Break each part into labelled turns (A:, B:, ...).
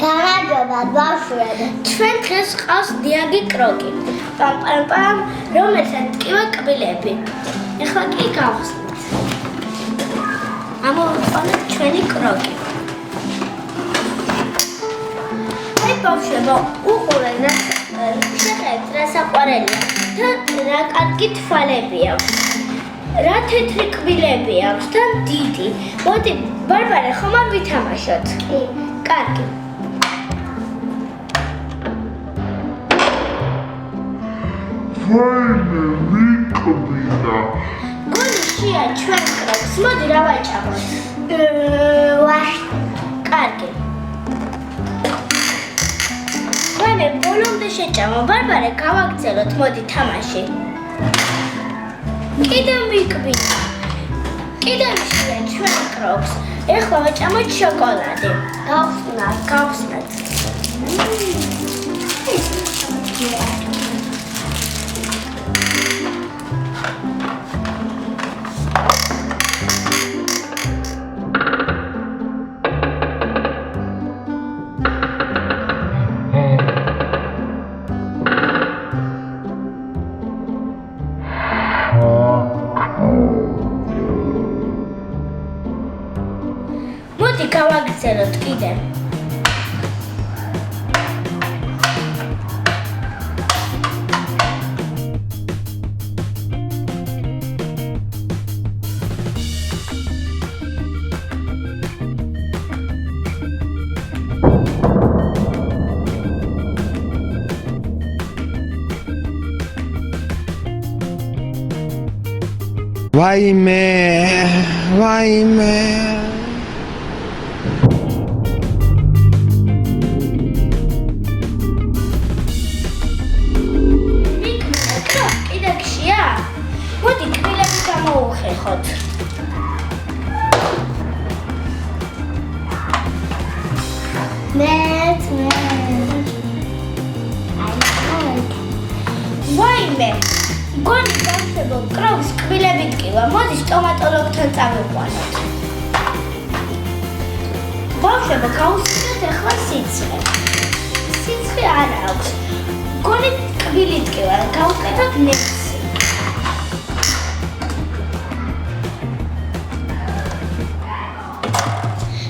A: გამარჯობა ბავშვები. ჩვენ დღეს ყავს დიაგი კროკი. პამ რომელსაც ტკივა კბილები. ეხლა კი გავხსნით. ამოვიყვანოთ ჩვენი კროკი. აი ბავშვებო, უყურეთ რა შეხედეთ რა საყვარელია და რა კარგი თვალები აქვს. რა თეთრი კბილები აქვს და დიდი. მოდი ბარბარე ხომ არ ვითამაშოთ? კი. კარგი.
B: ვაიმე, ვიკბინა.
A: გულშია ჩვენ კროკს, მოდი რა ვაჭამოთ. კარგი. ვაიმე, ბოლომდე შეჭამო, ბარბარე გავაგრძელოთ, მოდი თამაში. კიდევ ვიკბინა. კიდევ შია ჩვენ კროკს. ეხლა ვაჭამოთ შოკოლადი. გავხსნათ. მოდი გავაგრძელოთ კიდე.
B: ვაიმე.
A: კიდე გშია? მოდი კბილები გამოუხეხოთ. ვაიმე, გონი ბავშვებო, კროკს კბილები ტკივა, მოდი სტომატოლოგთან წავიყვანოთ. ბავშვებო, გავუსწრეთ ახლა სიცხე. სიცხე არ აქვს. გონი კბილი ტკივა, გავუკეთოთ ნექსი.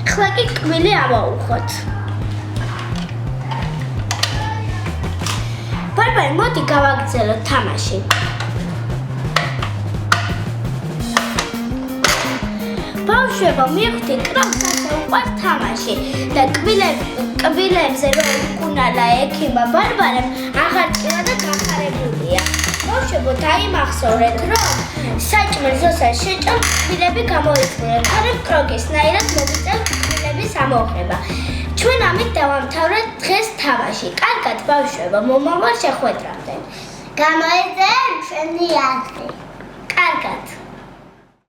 A: ახლა კი კბილი ავაუხოთ. ბარბარე, მოდი გავაგრძელოთ თამაში. ბავშვებო, მიხვდი კროკს ასე უყვარს თამაში და კბილებზე რომ უკუნალა ექიმა ბარბარემ აღარ ტკივა და გახარებულია. ბავშვებო, დაიმახსოვრეთ, რომ საჭმელ ზოსას შეჭამ კბილები გამოიწვიეთ, თორემ კროკისნაირად მოგიწევთ კბილების ამოღება. ჩვენ ამით დავამთავრეთ დღეს თამაში. კარგად ბავშვებო, მომავალ შეხვედრამდე. გამოიწერეთ ჩვენი აზრი. კარგად.